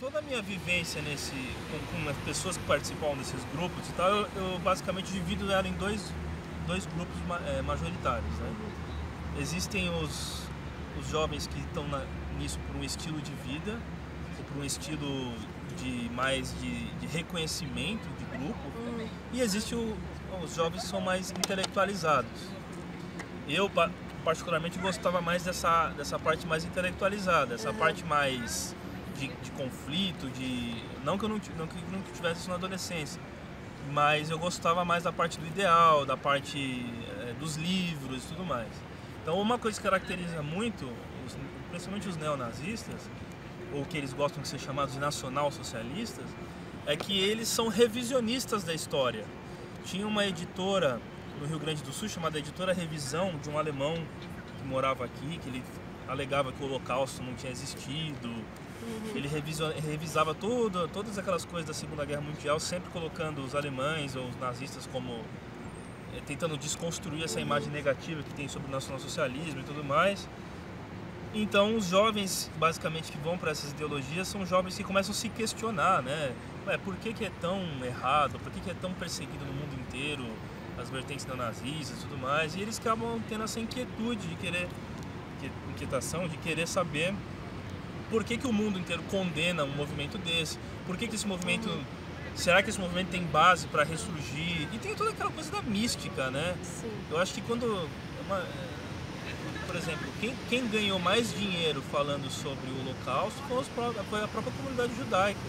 toda a minha vivência com as pessoas que participam desses grupos e tal, eu basicamente divido ela em dois grupos majoritários, né? Existem os jovens que estão nisso por um estilo de vida, ou por um estilo de reconhecimento de grupo, e existem os jovens que são mais intelectualizados. Eu particularmente gostava mais dessa parte mais intelectualizada, essa parte mais de conflito, não que eu não tivesse isso na adolescência, mas eu gostava mais da parte do ideal, da parte dos livros e tudo mais. Então uma coisa que caracteriza muito, principalmente os neonazistas, ou que eles gostam de ser chamados de nacional-socialistas, é que eles são revisionistas da história. Tinha uma editora no Rio Grande do Sul chamada Editora Revisão, de um alemão que morava aqui, que ele alegava que o Holocausto não tinha existido. Ele revisava todas aquelas coisas da Segunda Guerra Mundial, sempre colocando os alemães ou os nazistas como tentando desconstruir essa imagem negativa que tem sobre o nacionalsocialismo e tudo mais. Então os jovens, basicamente, que vão para essas ideologias são jovens que começam a se questionar, né? Por que é tão errado? Por que é tão perseguido no mundo inteiro as vertentes neonazistas e tudo mais? E eles acabam tendo essa inquietude inquietação de querer saber por que o mundo inteiro condena um movimento desse? Por que esse movimento... Será que esse movimento tem base para ressurgir? E tem toda aquela coisa da mística, né? Sim. Eu acho que quando... por exemplo, quem ganhou mais dinheiro falando sobre o Holocausto foi a própria comunidade judaica.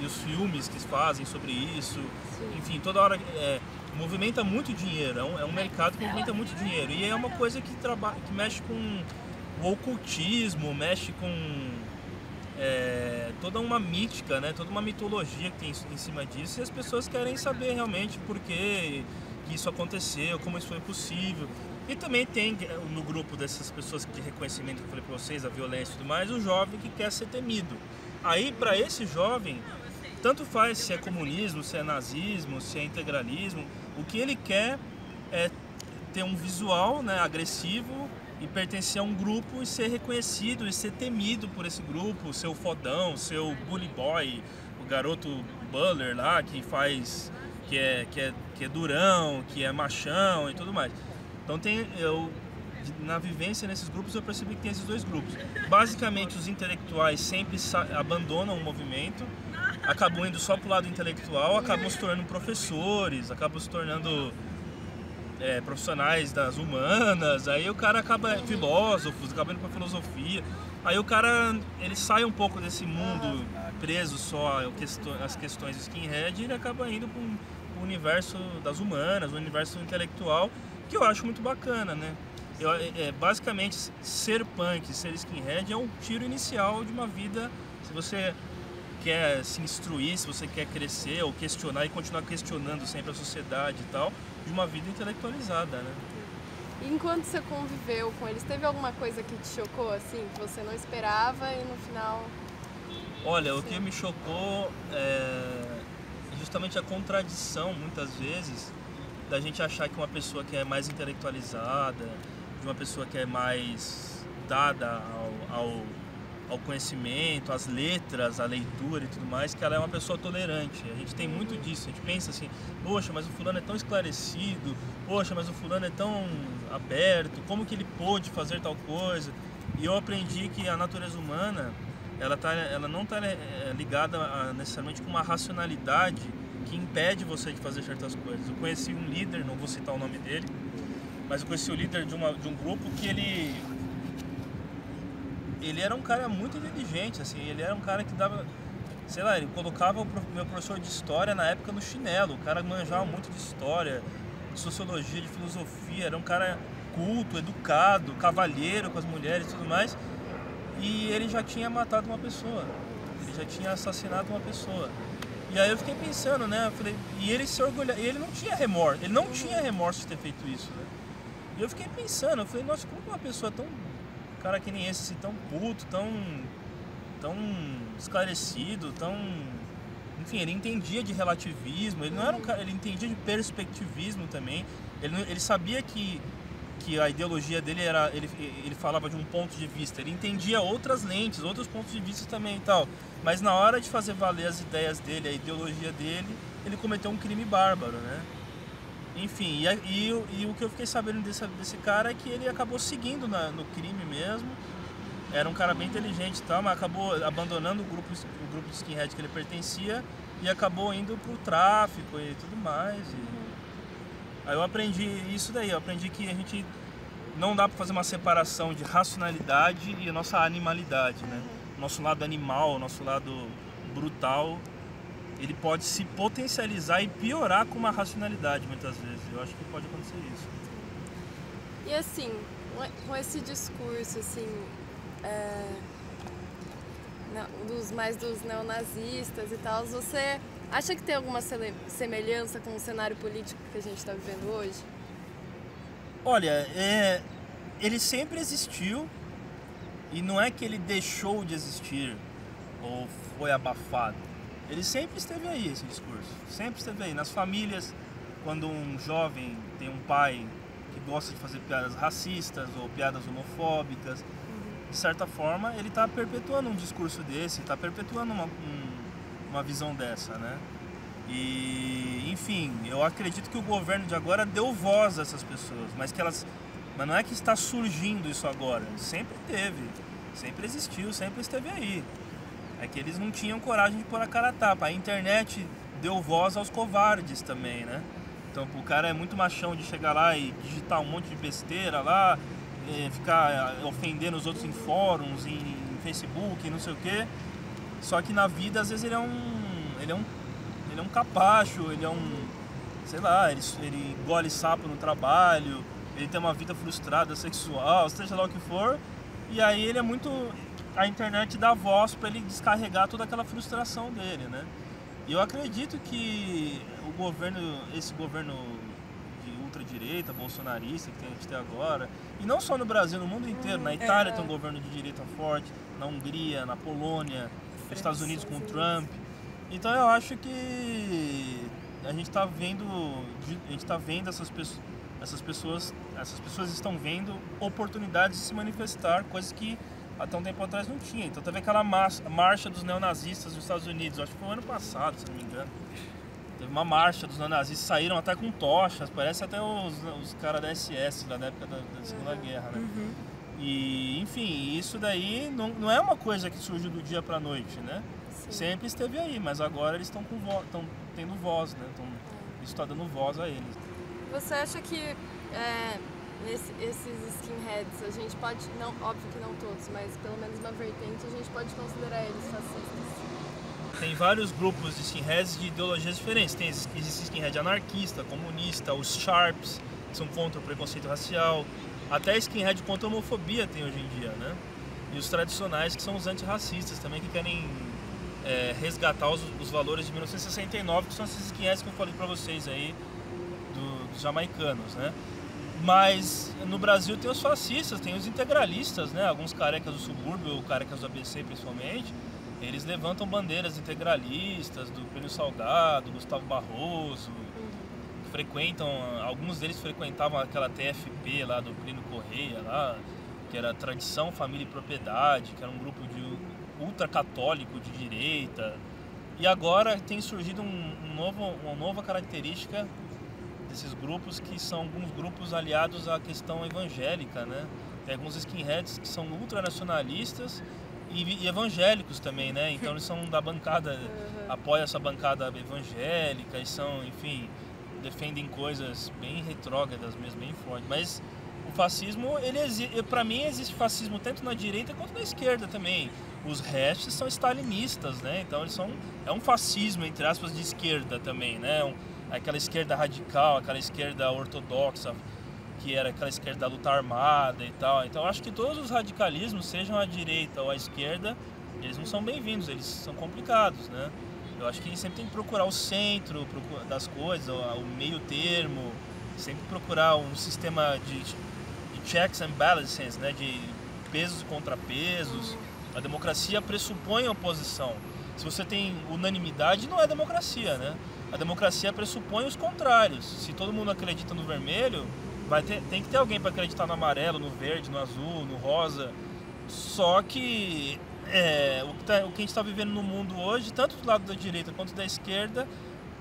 E os filmes que fazem sobre isso. Sim. Enfim, toda hora... movimenta muito dinheiro. É um mercado que movimenta muito dinheiro. E é uma coisa que mexe com o ocultismo, mexe com... toda uma mítica, né? Toda uma mitologia que tem em cima disso, e as pessoas querem saber realmente por que isso aconteceu, como isso foi possível. E também tem no grupo dessas pessoas de reconhecimento que eu falei para vocês, a violência e tudo mais, o jovem que quer ser temido. Aí, para esse jovem, tanto faz se é comunismo, se é nazismo, se é integralismo, o que ele quer é ter um visual, né, agressivo, e pertencer a um grupo e ser reconhecido e ser temido por esse grupo, ser o fodão, ser o bully boy, o garoto buller lá que faz, que é durão, que é machão e tudo mais. Então na vivência nesses grupos eu percebi que tem esses dois grupos. Basicamente os intelectuais sempre abandonam o movimento, acabam indo só pro lado intelectual, acabam se tornando professores, acabam se tornando profissionais das humanas, aí o cara acaba filósofos, acaba indo pra filosofia, aí o cara ele sai um pouco desse mundo preso só às questões skinhead e ele acaba indo pro universo das humanas, o universo intelectual, que eu acho muito bacana, né? Basicamente ser punk, ser skinhead é um tiro inicial de uma vida, se você quer se instruir, se você quer crescer ou questionar e continuar questionando sempre a sociedade e tal, de uma vida intelectualizada, né? E enquanto você conviveu com eles, teve alguma coisa que te chocou, assim, que você não esperava e no final... Olha, o que me chocou é justamente a contradição, muitas vezes, da gente achar que uma pessoa que é mais intelectualizada, de uma pessoa que é mais dada ao conhecimento, às letras, à leitura e tudo mais, que ela é uma pessoa tolerante. A gente tem muito disso, a gente pensa assim, poxa, mas o fulano é tão esclarecido, poxa, mas o fulano é tão aberto, como que ele pôde fazer tal coisa? E eu aprendi que a natureza humana, ela não está ligada necessariamente com uma racionalidade que impede você de fazer certas coisas. Eu conheci um líder, não vou citar o nome dele, mas eu conheci o líder de um grupo que ele era um cara muito inteligente, assim, ele era um cara que dava, sei lá, ele colocava o meu professor de história na época no chinelo, o cara manjava muito de história, de sociologia, de filosofia, era um cara culto, educado, cavalheiro com as mulheres e tudo mais, e ele já tinha matado uma pessoa, ele já tinha assassinado uma pessoa. E aí eu fiquei pensando, né, eu falei, e ele se orgulhava, e ele não tinha remorso de ter feito isso, né? E eu fiquei pensando, eu falei, nossa, como uma pessoa tão, cara que nem esse, assim, tão culto, tão esclarecido, enfim, ele entendia de relativismo, ele não era um cara, ele entendia de perspectivismo também, ele sabia que que a ideologia dele era, ele falava de um ponto de vista, ele entendia outras lentes, outros pontos de vista também e tal, mas na hora de fazer valer as ideias dele, a ideologia dele, ele cometeu um crime bárbaro, né? Enfim, e o que eu fiquei sabendo desse cara é que ele acabou seguindo no crime mesmo, era um cara bem inteligente e tal, mas acabou abandonando o grupo de skinhead que ele pertencia e acabou indo pro tráfico e tudo mais. Aí eu aprendi isso daí, eu aprendi que a gente não dá para fazer uma separação de racionalidade e a nossa animalidade, né? Nosso lado animal, nosso lado brutal, ele pode se potencializar e piorar com uma racionalidade muitas vezes. Eu acho que pode acontecer isso. E assim, com esse discurso assim, dos neonazistas e tal, você acha que tem alguma semelhança com o cenário político que a gente está vivendo hoje? Olha, ele sempre existiu e não é que ele deixou de existir ou foi abafado. Ele sempre esteve aí, esse discurso. Sempre esteve aí. Nas famílias, quando um jovem tem um pai que gosta de fazer piadas racistas ou piadas homofóbicas, de certa forma, ele está perpetuando um discurso desse, está perpetuando uma visão dessa, né? E, enfim, eu acredito que o governo de agora deu voz a essas pessoas, mas não é que está surgindo isso agora, sempre teve, sempre existiu, sempre esteve aí. É que eles não tinham coragem de pôr a cara a tapa. A internet deu voz aos covardes também, né? Então o cara é muito machão de chegar lá e digitar um monte de besteira lá, ficar ofendendo os outros em fóruns, em Facebook, não sei o quê. Só que na vida, às vezes, ele é um capacho, ele é sei lá, ele engole sapo no trabalho, ele tem uma vida frustrada sexual, seja lá o que for, e aí ele é muito... A internet dá voz para ele descarregar toda aquela frustração dele, né? E eu acredito que esse governo de ultradireita, bolsonarista que a gente tem agora, e não só no Brasil, no mundo inteiro, na Itália tem um governo de direita forte, na Hungria, na Polônia, nos Estados Unidos com o Trump. Então eu acho que a gente está vendo essas pessoas estão vendo oportunidades de se manifestar, coisas que até um tempo atrás não tinha. Então teve aquela marcha dos neonazistas nos Estados Unidos, acho que foi o ano passado, se não me engano. Teve uma marcha dos neonazistas, saíram até com tochas, parece até os caras da SS lá na época da Segunda Guerra, né? E, enfim, isso daí não é uma coisa que surgiu do dia pra noite, né? Sim. Sempre esteve aí, mas agora eles estão tendo voz, né? Isso está dando voz a eles. Você acha que esses skinheads, a gente pode, não, óbvio que não todos, mas pelo menos uma vertente, a gente pode considerar eles fascistas? Tem vários grupos de skinheads de ideologias diferentes. Existe skinhead anarquista, comunista, os Sharps, que são contra o preconceito racial, até skinhead contra a homofobia tem hoje em dia, né? E os tradicionais, que são os antirracistas também, que querem resgatar os valores de 1969, que são esses skinheads que eu falei pra vocês aí, dos jamaicanos, né? Mas no Brasil tem os fascistas, tem os integralistas, né? Alguns carecas do subúrbio, ou carecas do ABC principalmente, eles levantam bandeiras integralistas, do Plínio Salgado, Gustavo Barroso, alguns deles frequentavam aquela TFP lá do Plínio Correia, lá, que era Tradição, Família e Propriedade, que era um grupo de ultracatólico de direita. E agora tem surgido uma nova característica desses grupos, que são alguns grupos aliados à questão evangélica, né? Tem alguns skinheads que são ultranacionalistas e evangélicos também, né? Então eles são da bancada, apoiam essa bancada evangélica e são, enfim, defendem coisas bem retrógradas mesmo, bem fortes. Mas o fascismo, para mim existe fascismo tanto na direita quanto na esquerda também. Os restos são stalinistas, né? Então eles é um fascismo, entre aspas, de esquerda também, né? Aquela esquerda radical, aquela esquerda ortodoxa, que era aquela esquerda da luta armada e tal. Então eu acho que todos os radicalismos, sejam à direita ou à esquerda, eles não são bem-vindos, eles são complicados, né? Eu acho que sempre tem que procurar o centro das coisas, o meio termo, sempre procurar um sistema de checks and balances, né? De pesos e contrapesos. A democracia pressupõe a oposição. Se você tem unanimidade, não é democracia, né? A democracia pressupõe os contrários. Se todo mundo acredita no vermelho, Tem que ter alguém para acreditar no amarelo, no verde, no azul, no rosa. Só que o que a gente está vivendo no mundo hoje, tanto do lado da direita quanto da esquerda,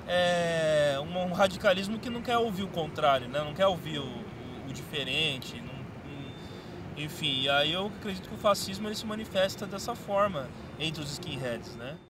é um radicalismo que não quer ouvir o contrário, né? Não quer ouvir o diferente. Enfim, aí eu acredito que o fascismo ele se manifesta dessa forma entre os skinheads, né?